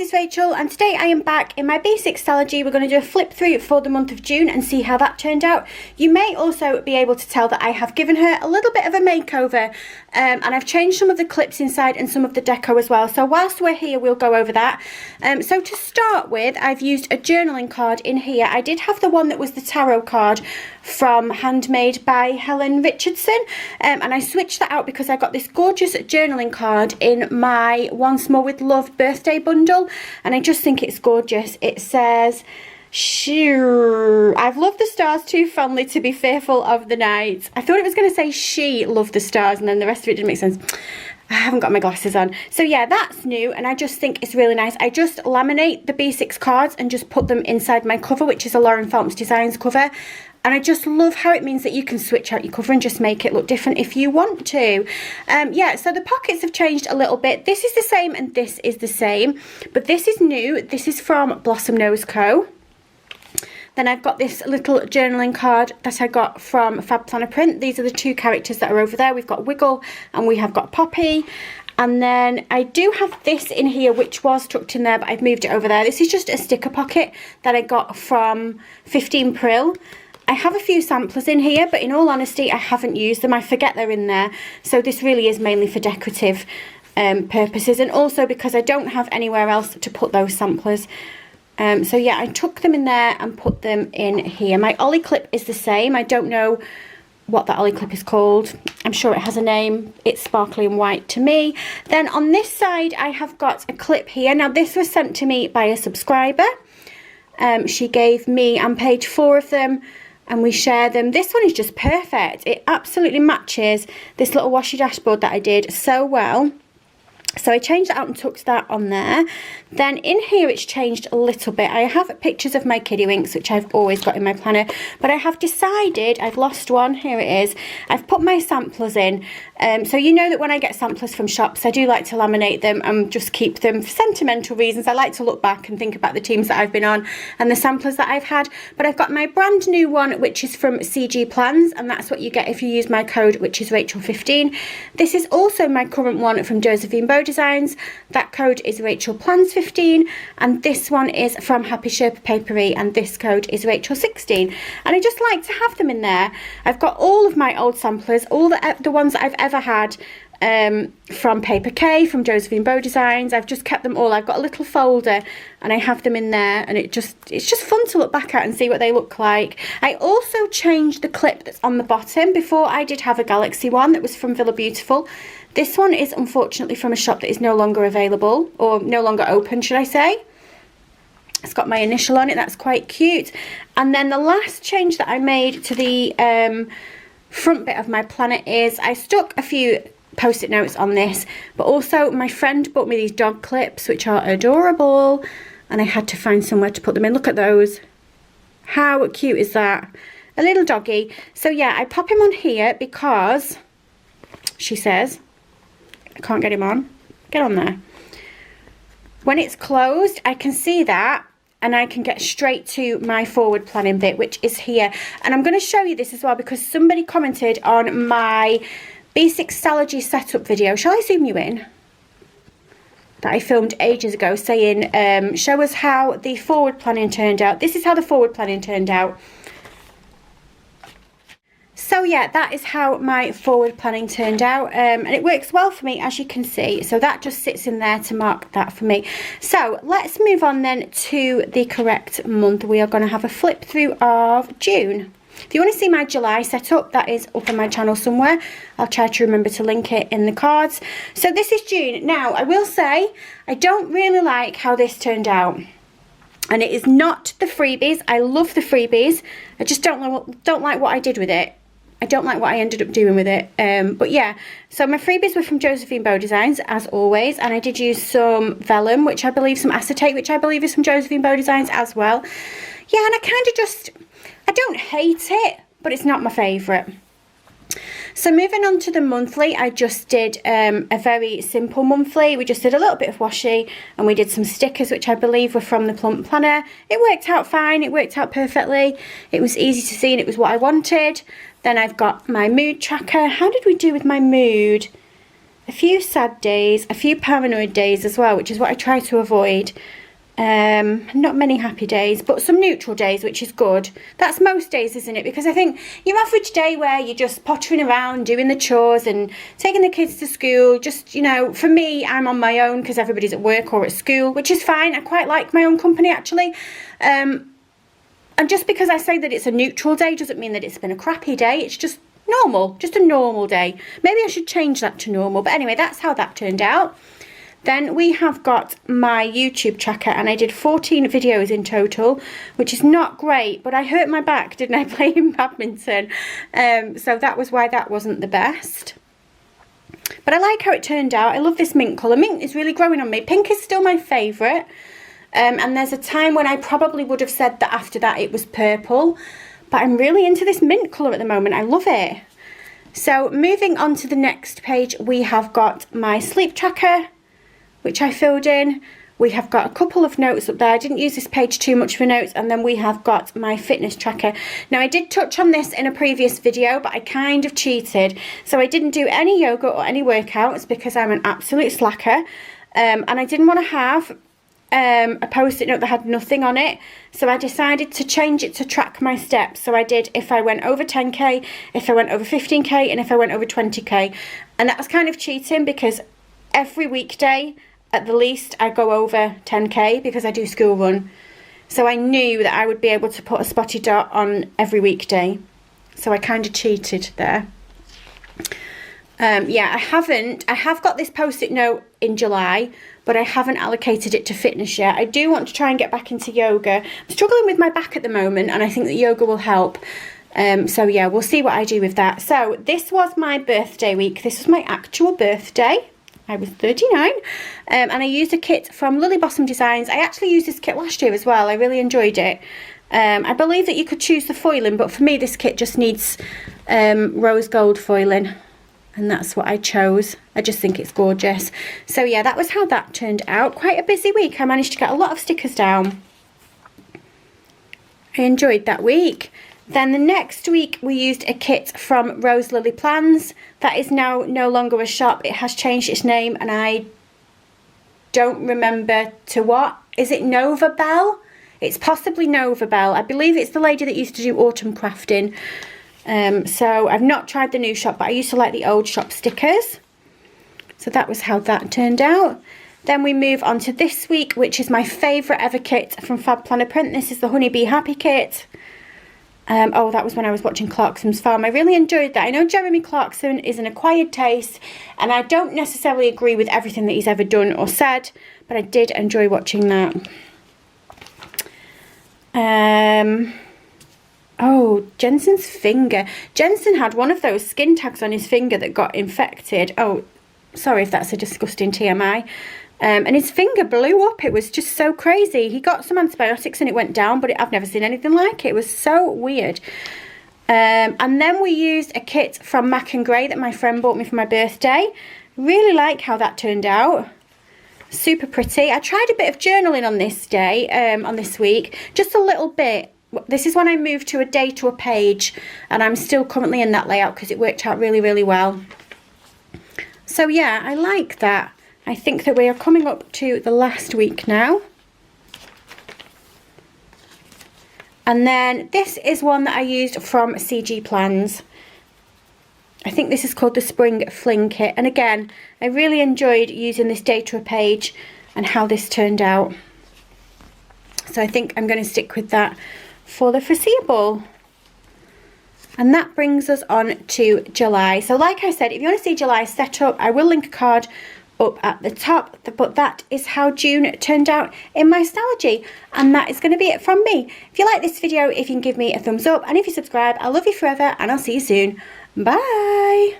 is Rachel, and today I am back in my basic Stalogy. We're going to do a flip through for the month of June and see how that turned out. You may also be able to tell that I have given her a little bit of a makeover, and I've changed some of the clips inside and some of the deco as well. So whilst we're here, we'll go over that. So to start with, I've used a journaling card in here. I did have the one that was the tarot card from Handmade by Helen Richardson, and I switched that out because I got this gorgeous journaling card in my Once More with Love birthday bundle, and I just think it's gorgeous. It says, I've loved the stars too fondly to be fearful of the night. I thought it was going to say she loved the stars, and then the rest of it didn't make sense. I haven't got my glasses on. So yeah, that's new, and I just think it's really nice. I just laminate the basics cards and just put them inside my cover, which is a Lauren Phelps Designs cover. And I just love how it means that you can switch out your cover and just make it look different if you want to. Yeah, so the pockets have changed a little bit. This is the same and this is the same, but this is new. This is from Blossom Nose Co. Then I've got this little journaling card that I got from Fab Planner Print. These are the two characters that are over there. We've got Wiggle and we have got Poppy. And then I do have this in here, which was tucked in there, but I've moved it over there. This is just a sticker pocket that I got from 15 Prill. I have a few samplers in here, but in all honesty, I haven't used them. I forget they're in there. So this really is mainly for decorative purposes, and also because I don't have anywhere else to put those samplers. So yeah, I took them in there and put them in here. My ollie clip is the same. I don't know what that ollie clip is called. I'm sure it has a name. It's sparkly and white to me. Then on this side, I have got a clip here. Now this was sent to me by a subscriber. She gave me and Paige 4 of them, and we share them. This one is just perfect. It absolutely matches this little washi dashboard that I did so well. So I changed that out and tucked that on there. Then in here it's changed a little bit. I have pictures of my kiddie winks, which I've always got in my planner, but I have decided, I've lost one, here it is. I've put my samplers in. So you know that when I get samplers from shops, I do like to laminate them and just keep them for sentimental reasons. I like to look back and think about the teams that I've been on and the samplers that I've had. But I've got my brand new one, which is from CG Plans, and that's what you get if you use my code, which is Rachel15. This is also my current one from Josephine Bow Designs. That code is Rachel-Plans15, and this one is from Happy Sherpa Papery, and this code is Rachel16. And I just like to have them in there. I've got all of my old samplers, all the ones that I've ever had from Paper K, from Josephine Bow Designs. I've just kept them all. I've got a little folder and I have them in there, and it's just fun to look back at and see what they look like. I also changed the clip that's on the bottom. Before I did have a Galaxy one that was from Villa Beautiful. This one is unfortunately from a shop that is no longer available, or no longer open, should I say. It's got my initial on it. That's quite cute. And then the last change that I made to the front bit of my planner is I stuck a few post-it notes on this, but also my friend bought me these dog clips, which are adorable, and I had to find somewhere to put them in. Look at those. How cute is that? A little doggy. So yeah, I pop him on here because she says, I can't get him on. Get on there. When it's closed, I can see that, and I can get straight to my forward planning bit, which is here. And I'm going to show you this as well because somebody commented on my basic Stalogy setup video. Shall I zoom you in? That I filmed ages ago, saying, show us how the forward planning turned out. This is how the forward planning turned out. So yeah, that is how my forward planning turned out, and it works well for me, as you can see. So that just sits in there to mark that for me. So let's move on then to the correct month. We are going to have a flip through of June. If you want to see my July setup, that is up on my channel somewhere. I'll try to remember to link it in the cards. So this is June. Now, I will say, I don't really like how this turned out. And it is not the freebies. I love the freebies. I just don't like what I did with it. I don't like what I ended up doing with it. But yeah, so my freebies were from Josephine Bow Designs, as always. And I did use some vellum, which I believe, some acetate, which I believe is from Josephine Bow Designs as well. Yeah, and I kind of just, I don't hate it, but it's not my favourite. So moving on to the monthly, I just did a very simple monthly. We just did a little bit of washi, and we did some stickers, which I believe were from the Plump Planner. It worked out fine. It worked out perfectly. It was easy to see, and it was what I wanted. Then I've got my mood tracker. How did we do with my mood? A few sad days, a few paranoid days as well, which is what I try to avoid. Not many happy days, but some neutral days, which is good. That's most days, isn't it? Because I think your average day where you're just pottering around doing the chores and taking the kids to school, just, you know, for me, I'm on my own because everybody's at work or at school, which is fine. I quite like my own company, actually. And just because I say that it's a neutral day doesn't mean that it's been a crappy day. It's just normal, just a normal day. Maybe I should change that to normal. But anyway, that's how that turned out. Then we have got my YouTube tracker, and I did 14 videos in total, which is not great, but I hurt my back, didn't I, playing badminton? So that was why that wasn't the best. But I like how it turned out. I love this mint colour. Mint is really growing on me. Pink is still my favourite. And there's a time when I probably would have said that after that it was purple. But I'm really into this mint colour at the moment. I love it. So moving on to the next page, we have got my sleep tracker, which I filled in. We have got a couple of notes up there. I didn't use this page too much for notes. And then we have got my fitness tracker. Now, I did touch on this in a previous video, but I kind of cheated. So I didn't do any yoga or any workouts because I'm an absolute slacker. And I didn't want to have a post-it note that had nothing on it. So I decided to change it to track my steps. So I did if I went over 10k, if I went over 15k, and if I went over 20k. And that was kind of cheating because every weekday, at the least, I go over 10k because I do school run. So I knew that I would be able to put a spotty dot on every weekday. So I kind of cheated there. Yeah, I have got this post-it note in July, but I haven't allocated it to fitness yet. I do want to try and get back into yoga. I'm struggling with my back at the moment, and I think that yoga will help. So yeah, we'll see what I do with that. So this was my birthday week. This was my actual birthday. I was 39, and I used a kit from Lily Blossom Designs. I actually used this kit last year as well. I really enjoyed it. I believe that you could choose the foiling, but for me this kit just needs rose gold foiling, and that's what I chose. I just think it's gorgeous. So yeah, that was how that turned out. Quite a busy week. I managed to get a lot of stickers down. I enjoyed that week. Then the next week we used a kit from RachelBeautyPlans. That is now no longer a shop. It has changed its name, and I don't remember to what. Is it Nova Bell? It's possibly Nova Bell. I believe it's the lady that used to do autumn crafting. So I've not tried the new shop, but I used to like the old shop stickers. So that was how that turned out. Then we move on to this week, which is my favourite ever kit from Fab Planner Print. This is the Honeybee Happy Kit. Oh, that was when I was watching Clarkson's Farm. I really enjoyed that. I know Jeremy Clarkson is an acquired taste, and I don't necessarily agree with everything that he's ever done or said, but I did enjoy watching that. Oh, Jensen's finger. Jensen had one of those skin tags on his finger that got infected. Oh, sorry if that's a disgusting TMI. And his finger blew up. It was just so crazy. He got some antibiotics and it went down, but I've never seen anything like it. It was so weird. And then we used a kit from Mac and Grey that my friend bought me for my birthday. Really like how that turned out. Super pretty. I tried a bit of journaling on this day, on this week. Just a little bit. This is when I moved to a day to a page, and I'm still currently in that layout because it worked out really, really well. So yeah, I like that. I think that we are coming up to the last week now. And then this is one that I used from CG Plans. I think this is called the Spring Fling Kit. And again, I really enjoyed using this day to a page and how this turned out. So I think I'm going to stick with that for the foreseeable. And that brings us on to July. So like I said, if you want to see July's setup, I will link a card up at the top, but that is how June turned out in my Stalogy, and that is going to be it from me. If you like this video, if you can give me a thumbs up, and if you subscribe, I love you forever, and I'll see you soon. Bye.